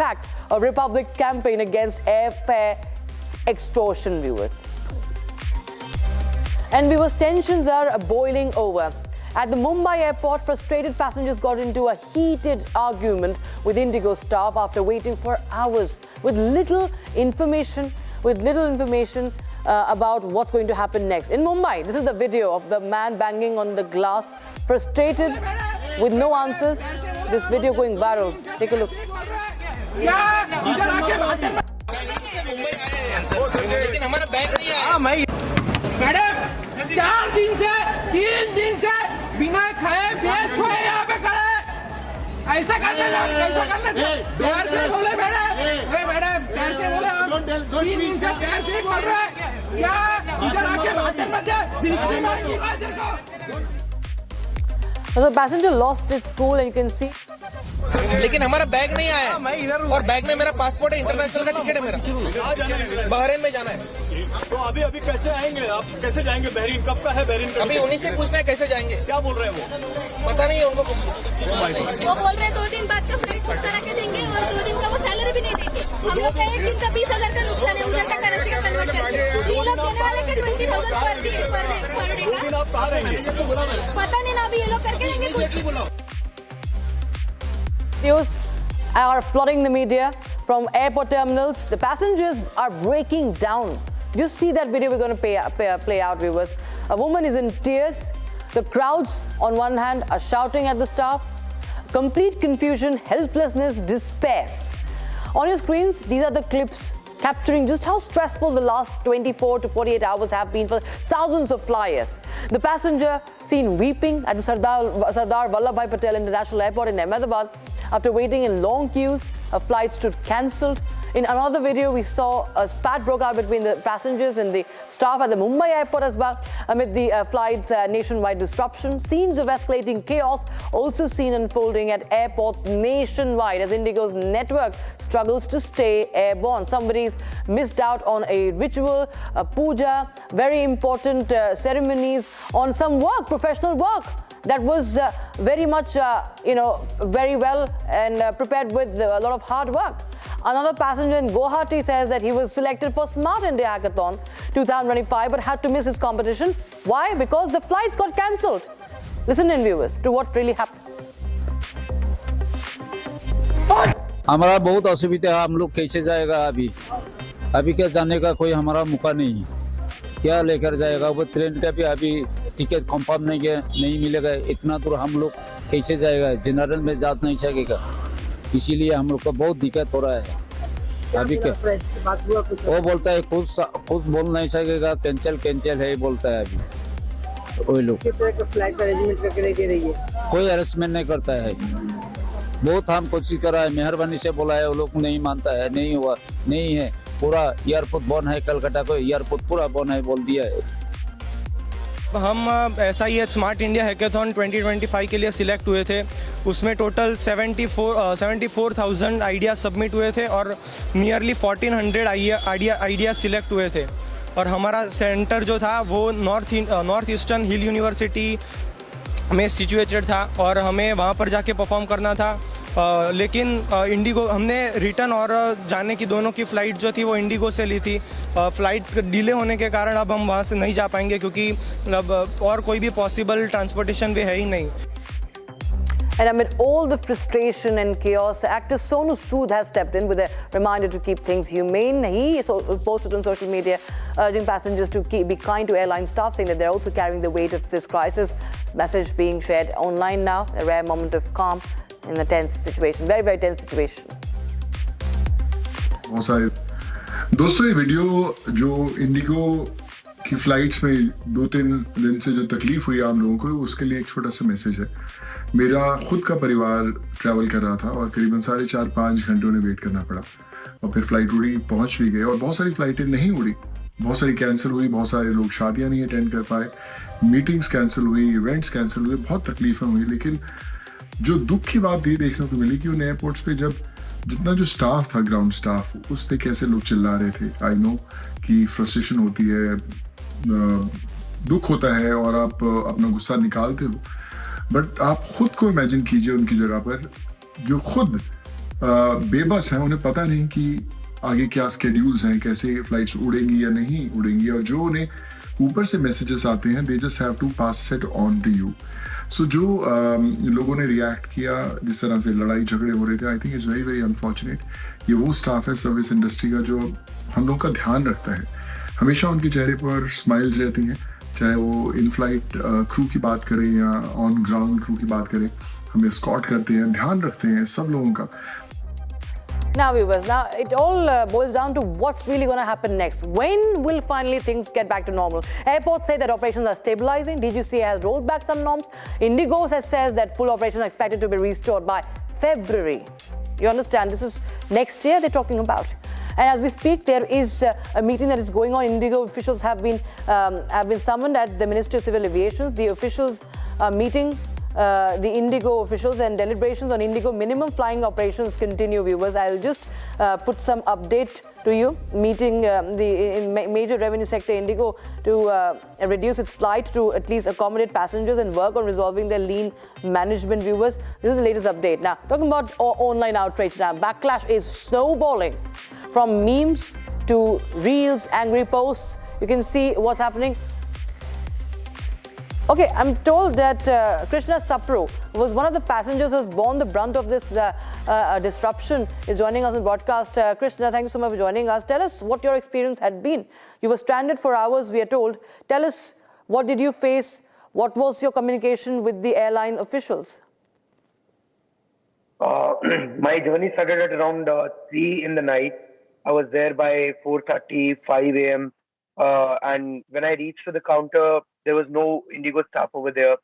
fact, of Republic's campaign against airfare extortion, viewers. And viewers, tensions are boiling over. At the Mumbai airport, frustrated passengers got into a heated argument with IndiGO staff after waiting for hours with little information about what's going to happen next. In Mumbai, this is the video of the man banging on the glass, frustrated with no answers. This video going viral. Take a look. Madam 4 दिन से 3 दिन से बिना खाए बेच हुए यहाँ पे खड़े ऐसा करने से प्यार से बोले मैडम प्यार से बोले हम 3 दिन से प्यार से बोल रहे हैं क्या इधर आके भाषण मत दे। So the passenger lost its cool, and you can see. लेकिन हमारा बैग नहीं आया और बैग में मेरा पासपोर्ट है, इंटरनेशनल का टिकट है मेरा, बहरीन में जाना है। तो अभी कैसे आएंगे आप? कैसे जाएंगे बहरीन? कब का है बहरीन का? अभी उन्हीं से पूछना है कैसे जाएंगे। क्या बोल रहे हैं वो? पता नहीं है उनको। वो बोल रहे हैं 2 दिन बाद का फ्लाइट बुक करा के देंगे और 2 दिन का वो सैलरी भी नहीं देंगे। हम लोग का 1 दिन का 20,000 का नुकसान है, उधर का करेंसी का कन्वर्ट करके। ये लोग देने वाले का 20,000 पर डे का। पता नहीं ना, अभी ये लोग करके देंगे कुछ। News are flooding the media from airport terminals. The passengers are breaking down. You see that video we're going to play out, viewers. A woman is in tears. The crowds on one hand are shouting at the staff. Complete confusion, helplessness, despair. On your screens, these are the clips capturing just how stressful the last 24 to 48 hours have been for thousands of flyers. The passenger seen weeping at the Sardar Vallabhbhai Patel International Airport in Ahmedabad after waiting in long queues. A flight stood cancelled. In another video, we saw a spat broke out between the passengers and the staff at the Mumbai airport as well, amid the flight's nationwide disruption. Scenes of escalating chaos also seen unfolding at airports nationwide as IndiGo's network struggles to stay airborne. Somebody's missed out on a ritual, a puja, very important ceremonies, on some work, professional work that was very much, very well and prepared with a lot of hard work. Another passenger in Guwahati says that he was selected for Smart India Hackathon 2025 but had to miss his competition. Why? Because the flights got cancelled. Listen in, viewers, to what really happened. हमारा बहुत असुविधा है, हम लोग कैसे जाएगा? अभी क्या जाने का कोई हमारा मौका नहीं है, क्या लेकर जाएगा? वो ट्रेन का भी अभी टिकट कंफर्म नहीं मिलेगा, इतना दूर हम लोग कैसे जाएगा? जनरल में जा नहीं सकेगा, इसीलिए हम लोग को बहुत दिक्कत हो रहा है। अभी क्या वो बोलता है कुछ बोल नहीं सकेगा, कैंसिल है बोलता है। अभी कोई लोग फ्लाइट अरेंजमेंट करके नहीं दे रही है, कोई अरेंजमेंट नहीं करता है। बहुत हम कोशिश कर रहा है, मेहरबानी से बोला है, वो लोग नहीं मानता है, नहीं हुआ, नहीं है। पूरा एयरपोर्ट बंद है, कलकत्ता को एयरपोर्ट पूरा बंद है बोल दिया है। हम ऐसा ही स्मार्ट इंडिया हैकेथॉन 2025 के लिए सिलेक्ट हुए थे। उसमें टोटल 74,000 आइडिया सबमिट हुए थे और नियरली 1,400 आइडिया सिलेक्ट हुए थे। और हमारा सेंटर जो था वो नॉर्थ ईस्टर्न हिल यूनिवर्सिटी में सिचुएटेड था और हमें वहाँ पर जाके परफॉर्म करना था। लेकिन इंडिगो हमने रिटर्न और जाने की दोनों की फ़्लाइट जो थी वो इंडिगो से ली थी। फ़्लाइट डिले होने के कारण अब हम वहाँ से नहीं जा पाएंगे क्योंकि अब और कोई भी पॉसिबल ट्रांसपोर्टेशन भी है ही नहीं। And amid all the frustration and chaos, actor Sonu Sood has stepped in with a reminder to keep things humane. He posted on social media urging passengers to be kind to airline staff, saying that they're also carrying the weight of this crisis. This message being shared online now, a rare moment of calm in a tense situation, very, very tense situation. बहुत सारे दोस्तों, ये video जो Indigo की flights में 2-3 दिन से जो तकलीफ हुई आम लोगों को, उसके लिए एक छोटा सा मैसेज है। मेरा खुद का परिवार ट्रैवल कर रहा था और करीबन 4.5-5 घंटे उन्हें वेट करना पड़ा और फिर फ्लाइट उड़ी, पहुंच भी गए और बहुत सारी फ्लाइटें नहीं उड़ी, बहुत सारी कैंसिल हुई, बहुत सारे लोग शादियां नहीं अटेंड कर पाए, मीटिंग्स कैंसिल हुई, इवेंट्स कैंसिल हुए, बहुत तकलीफें हुई। लेकिन जो दुख की बात ये देखने को मिली कि उन एयरपोर्ट्स पे जब जितना जो स्टाफ था, ग्राउंड स्टाफ, उस पर कैसे लोग चिल्ला रहे थे। आई नो कि फ्रस्ट्रेशन होती है, दुख होता है और आप अपना गुस्सा निकालते हो, बट आप खुद को इमेजिन कीजिए उनकी जगह पर जो खुद बेबस हैं, उन्हें पता नहीं कि आगे क्या स्केड्यूल्स हैं, कैसे फ्लाइट्स उड़ेंगी या नहीं उड़ेंगी, और जो उन्हें ऊपर से मैसेजेस आते हैं they just have to pass it on to you. So जो लोगों ने रिएक्ट किया, जिस तरह से लड़ाई झगड़े हो रहे थे, I think it's very very unfortunate. ये वो स्टाफ है सर्विस इंडस्ट्री का जो हम लोग का ध्यान रखता है. हमेशा उनके चेहरे पर स्माइल्स रहती हैं, चाहे वो इन फ्लाइट क्रू की बात करें या ऑन ग्राउंड क्रू की बात करें. हम एस्कॉर्ट करते हैं, ध्यान रखते हैं सब लोगों का. Now, viewers, now it all boils down to what's really going to happen next. When will finally things get back to normal? Airports say that operations are stabilizing. DGCA has rolled back some norms. IndiGO says that full operations are expected to be restored by February. You understand? This is next year they're talking about. And as we speak, there is a meeting that is going on. IndiGO officials have been summoned at the Ministry of Civil Aviation. The officials are meeting. The IndiGO officials, and deliberations on IndiGO minimum flying operations continue, viewers. I'll just put some update to you. Meeting the major revenue sector IndiGO to reduce its flight to at least accommodate passengers and work on resolving their lean management, viewers. This is the latest update. Now, talking about online outrage now. Backlash is snowballing from memes to reels, angry posts. You can see what's happening. Okay, I'm told that Krishna Sapru was one of the passengers who's borne the brunt of this disruption, is joining us on broadcast. Krishna, thank you so much for joining us. Tell us what your experience had been. You were stranded for hours, we are told. Tell us, what did you face? What was your communication with the airline officials? My journey started at around 3 in the night. I was there by 4:30, 5 a.m. And when I reached to the counter, there was no IndiGo staff over there.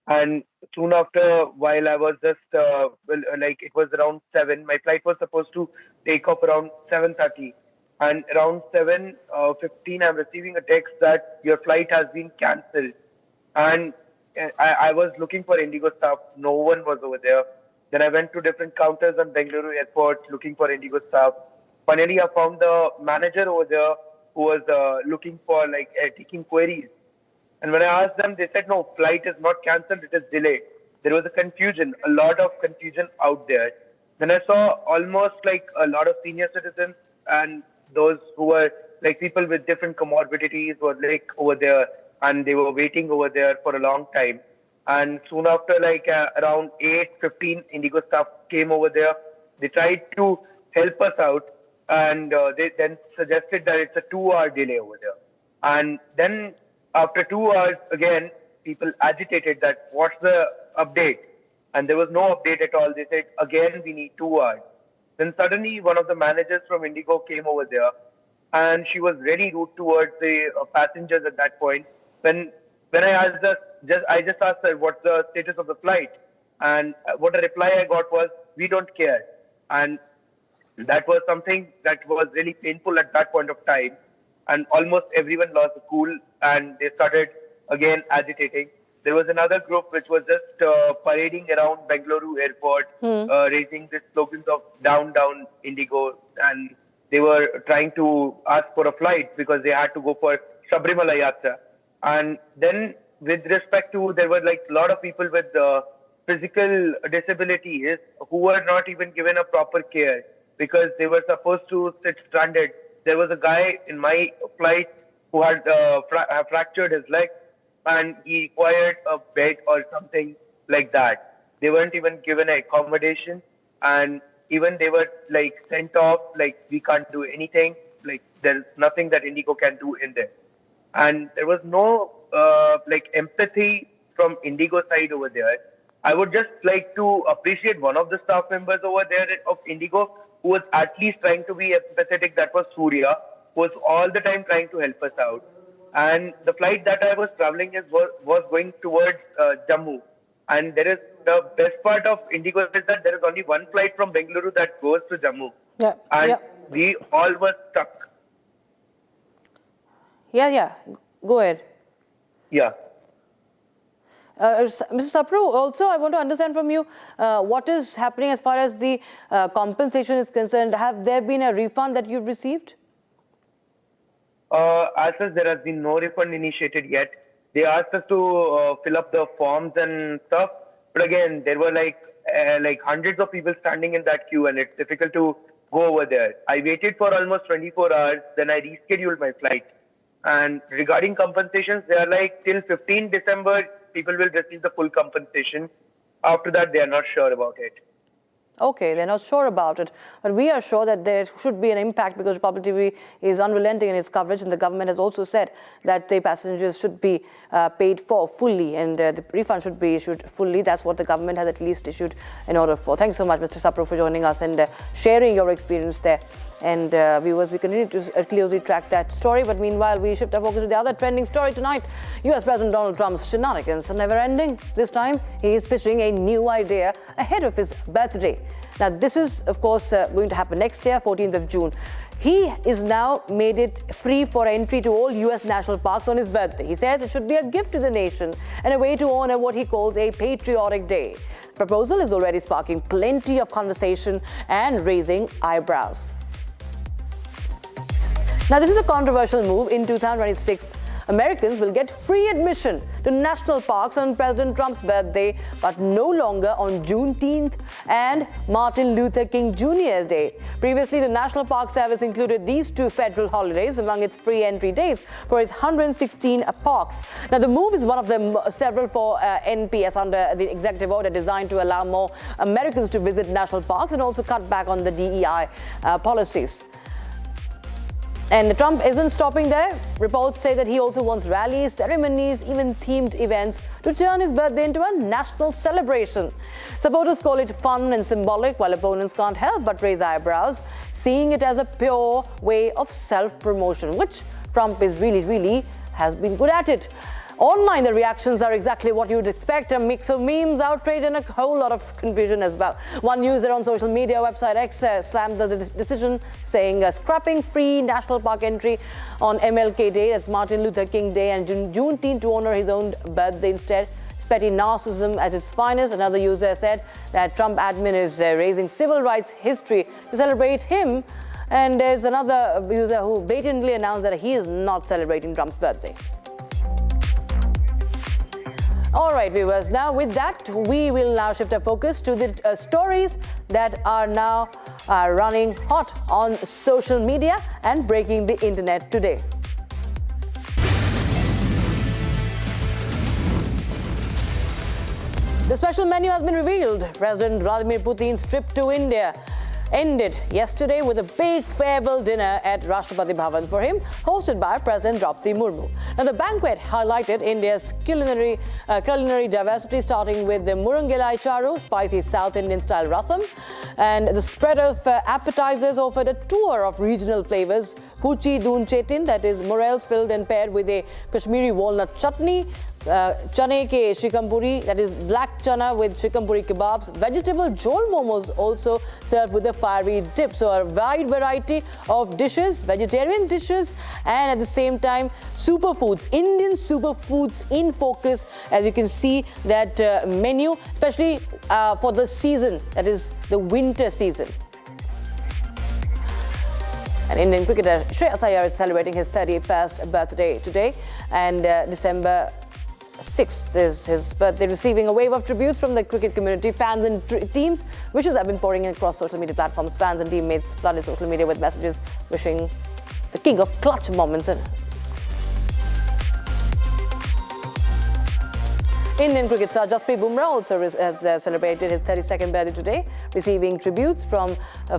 And soon after, while I was just, it was around 7, my flight was supposed to take off around 7:30. And around 7:15, I'm receiving a text that your flight has been cancelled. And I was looking for IndiGo staff. No one was over there. Then I went to different counters on Bengaluru airport looking for IndiGo staff. Finally, I found the manager over there who was looking for taking queries. And when I asked them, they said, no, flight is not cancelled, it is delayed. There was a confusion, a lot of confusion out there. Then I saw almost a lot of senior citizens and those who were people with different comorbidities were over there, and they were waiting over there for a long time. And soon after, around 8:15, IndiGo staff came over there. They tried to help us out, and they then suggested that it's a 2-hour delay over there. And then after 2 hours, again, people agitated that what's the update? And there was no update at all. They said, again, we need 2 hours. Then suddenly one of the managers from IndiGo came over there, and she was very rude towards the passengers at that point. When I asked her, I just asked her, what's the status of the flight? And what a reply I got was, we don't care. And that was something that was really painful at that point of time. And almost everyone lost the cool, and they started again agitating. There was another group which was just parading around Bengaluru airport, raising the slogans of down, down IndiGo. And they were trying to ask for a flight because they had to go for Sabrimala Yatra. And then with respect to, there were a lot of people with physical disabilities who were not even given a proper care because they were supposed to sit stranded. There was a guy in my flight who had fractured his leg, and he required a bed or something like that. They weren't even given accommodation, and even they were sent off, we can't do anything, there's nothing that IndiGo can do in there. And there was no empathy from IndiGo side over there. I would just like to appreciate one of the staff members over there of IndiGo who was at least trying to be empathetic. That was Surya, who was all the time trying to help us out. And the flight that I was traveling was going towards Jammu. And there is the best part of IndiGo is that there is only one flight from Bengaluru that goes to Jammu. Yeah. And we all were stuck. Yeah. Go ahead. Yeah. Mr. Sapru, also I want to understand from you what is happening as far as the compensation is concerned. Have there been a refund that you've received? As such, there has been no refund initiated yet. They asked us to fill up the forms and stuff, But again, there were like hundreds of people standing in that queue, and it's difficult to go over there. I waited for almost 24 hours, then I rescheduled my flight. And regarding compensations, they are like till 15 December, people will receive the full compensation. After that, they are not sure about it. Okay, they're not sure about it, but we are sure that there should be an impact because Republic TV is unrelenting in its coverage, and the government has also said that the passengers should be paid for fully, and the refund should be issued fully. That's what the government has at least issued an order for. Thanks so much, Mr. Sapro, for joining us and sharing your experience there. And viewers, we continue to closely track that story. But meanwhile, we shift our focus to the other trending story tonight. US President Donald Trump's shenanigans are never ending. This time, he is pitching a new idea ahead of his birthday. Now, this is, of course, going to happen next year, 14th of June. He is now made it free for entry to all US national parks on his birthday. He says it should be a gift to the nation and a way to honor what he calls a patriotic day. The proposal is already sparking plenty of conversation and raising eyebrows. Now, this is a controversial move. In 2026, Americans will get free admission to national parks on President Trump's birthday, but no longer on Juneteenth and Martin Luther King Jr.'s Day. Previously, the National Park Service included these two federal holidays among its free entry days for its 116 parks. Now, the move is one of the several for NPS under the executive order designed to allow more Americans to visit national parks and also cut back on the DEI policies. And Trump isn't stopping there. Reports say that he also wants rallies, ceremonies, even themed events to turn his birthday into a national celebration. Supporters call it fun and symbolic, while opponents can't help but raise eyebrows, seeing it as a pure way of self-promotion, which Trump is really has been good at it. Online, the reactions are exactly what you'd expect, a mix of memes, outrage, and a whole lot of confusion as well. One user on social media website X slammed the decision, saying scrapping free national park entry on MLK Day, that's Martin Luther King Day, and Juneteenth to honor his own birthday instead. It's petty narcissism at its finest. Another user said that Trump admin is raising civil rights history to celebrate him. And there's another user who blatantly announced that he is not celebrating Trump's birthday. All right, viewers, now with that, we will now shift our focus to the stories that are now running hot on social media and breaking the internet today. The special menu has been revealed. President Vladimir Putin's trip to India ended yesterday with a big farewell dinner at Rashtrapati Bhavan for him, hosted by President Draupadi Murmu. Now, the banquet highlighted India's culinary diversity, starting with the Murangelai Charu, spicy South Indian-style rasam, and the spread of appetizers offered a tour of regional flavors. Kuchi Doon Chetin, that is morels filled and paired with a Kashmiri walnut chutney, chane ke shikampuri, that is black chana with shikampuri kebabs, vegetable jol momos also served with a fiery dip. So a wide variety of dishes, vegetarian dishes, and at the same time superfoods, Indian superfoods in focus. As you can see that menu, especially for the season, that is the winter season. And Indian cricketer Shreyas Iyer is celebrating his 31st birthday today, and December 6th is his birthday, receiving a wave of tributes from the cricket community, fans and teams. Wishes have been pouring in across social media platforms. Fans and teammates flooded social media with messages wishing the king of clutch moments. Indian cricket star Jasprit Bumrah also has celebrated his 32nd birthday today, receiving tributes from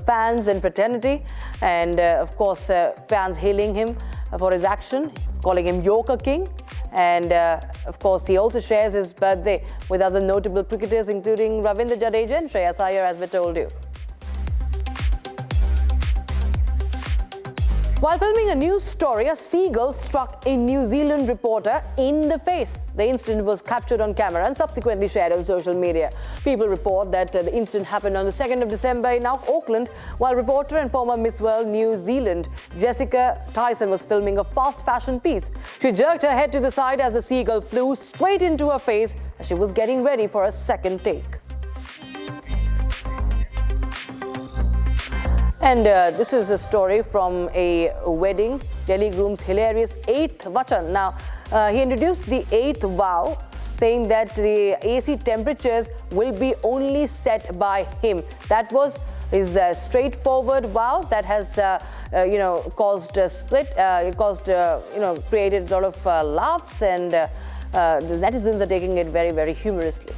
fans and fraternity, and of course fans hailing him for his action, calling him Yorker King. And of course, he also shares his birthday with other notable cricketers, including Ravindra Jadeja and Shreyas Iyer, as we told you. While filming a news story, a seagull struck a New Zealand reporter in the face. The incident was captured on camera and subsequently shared on social media. People report that the incident happened on the 2nd of December in Auckland, while reporter and former Miss World New Zealand Jessica Tyson was filming a fast fashion piece. She jerked her head to the side as the seagull flew straight into her face as she was getting ready for a second take. And this is a story from a wedding. Delhi groom's hilarious 8th vachan. Now, he introduced the 8th vow, saying that the AC temperatures will be only set by him. That was his straightforward vow that has, caused a split, created a lot of laughs, and the netizens are taking it very, very humorously.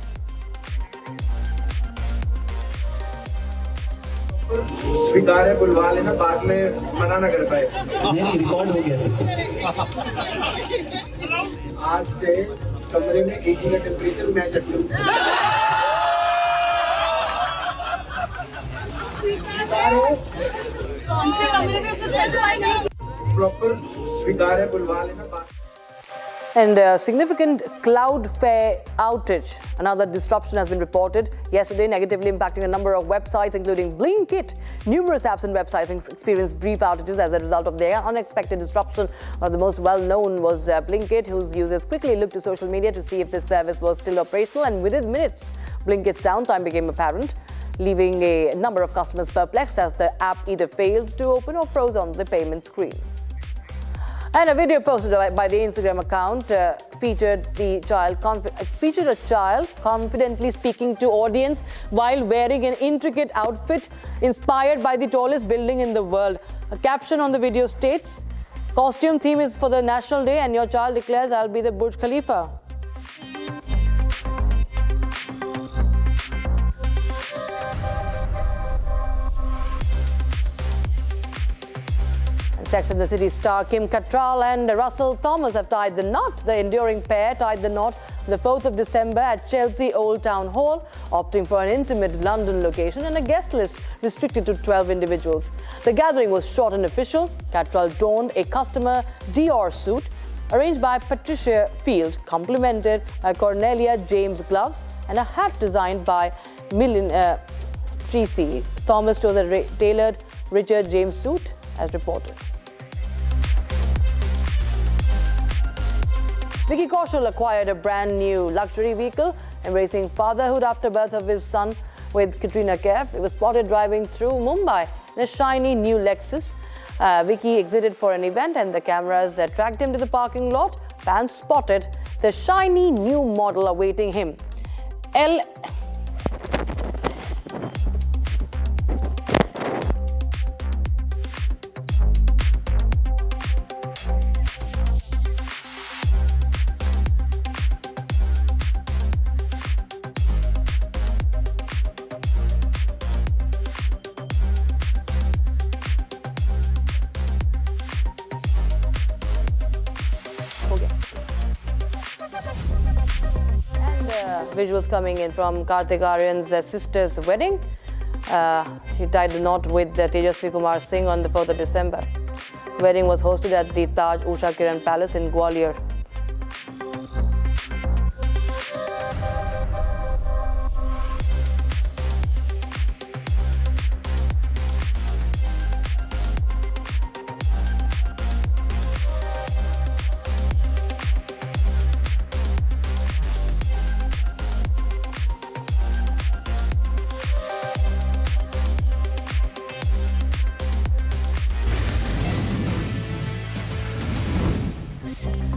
स्वीकार है बुलवा लेना बाद में मना ना कर पाए रिकॉर्ड हो गया सब कुछ आज से कमरे में एसी का टेम्परेचर मैं सेट करूंगा प्रॉपर स्वीकार है बुलवा लेना बाद And a significant Cloudflare outage. Another disruption has been reported yesterday, negatively impacting a number of websites, including Blinkit. Numerous apps and websites experienced brief outages as a result of their unexpected disruption. One of the most well-known was Blinkit, whose users quickly looked to social media to see if this service was still operational. And within minutes, Blinkit's downtime became apparent, leaving a number of customers perplexed as the app either failed to open or froze on the payment screen. And a video posted by the Instagram account featured a child confidently speaking to audience while wearing an intricate outfit inspired by the tallest building in the world. A caption on the video states, "Costume theme is for the National Day and your child declares I'll be the Burj Khalifa." Sex and the City star Kim Cattrall and Russell Thomas have tied the knot. The enduring pair tied the knot on the 4th of December at Chelsea Old Town Hall, opting for an intimate London location and a guest list restricted to 12 individuals. The gathering was short and official. Cattrall donned a customer Dior suit arranged by Patricia Field, complemented by Cornelia James gloves and a hat designed by Tracy. Thomas chose a tailored Richard James suit, as reported. Vicky Kaushal acquired a brand new luxury vehicle, embracing fatherhood after birth of his son with Katrina Kaif. He was spotted driving through Mumbai in a shiny new Lexus. Vicky exited for an event and the cameras tracked him to the parking lot. Fans spotted the shiny new model awaiting him. Visuals coming in from Kartik Aaryan's sister's wedding. She tied the knot with Tejasvi Kumar Singh on the 4th of December. The wedding was hosted at the Taj Usha Kiran Palace in Gwalior.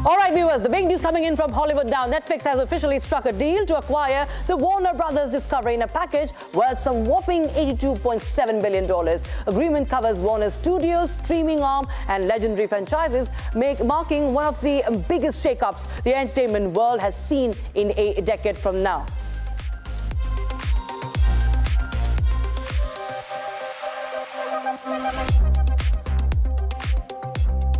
All right, viewers, the big news coming in from Hollywood now. Netflix has officially struck a deal to acquire the Warner Brothers Discovery in a package worth some whopping $82.7 billion. Agreement covers Warner's studios, streaming arm, and legendary franchises, marking one of the biggest shakeups the entertainment world has seen in a decade from now.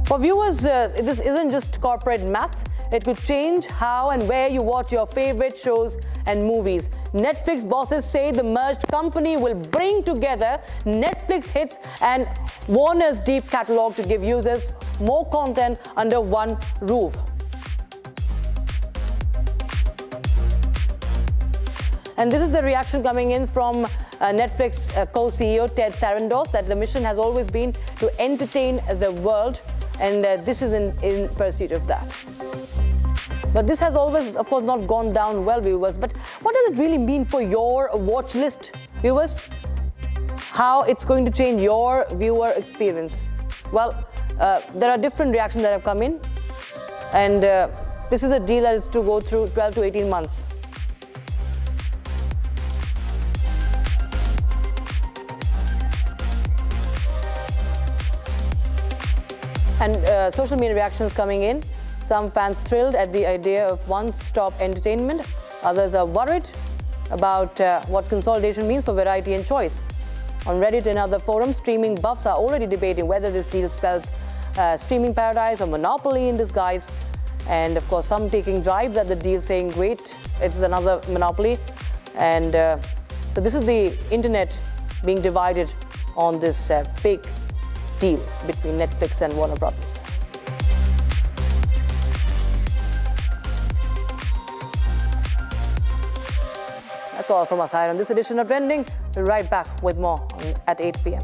For viewers, this isn't just corporate math. It could change how and where you watch your favorite shows and movies. Netflix bosses say the merged company will bring together Netflix hits and Warner's deep catalog to give users more content under one roof. And this is the reaction coming in from Netflix co-CEO Ted Sarandos, that the mission has always been to entertain the world, and this is in pursuit of that. But this has always, of course, not gone down well, viewers. But what does it really mean for your watch list, viewers? How it's going to change your viewer experience? Well, there are different reactions that have come in. And This is a deal that is to go through 12 to 18 months. And social media reactions coming in. Some fans thrilled at the idea of one-stop entertainment. Others are worried about what consolidation means for variety and choice. On Reddit and other forums, streaming buffs are already debating whether this deal spells streaming paradise or monopoly in disguise. And of course, some taking jibes at the deal, saying, great, it's another monopoly. And so this is the internet being divided on this big deal between Netflix and Warner Brothers. That's all from us here on this edition of Trending. We'll be right back with more at 8 p.m.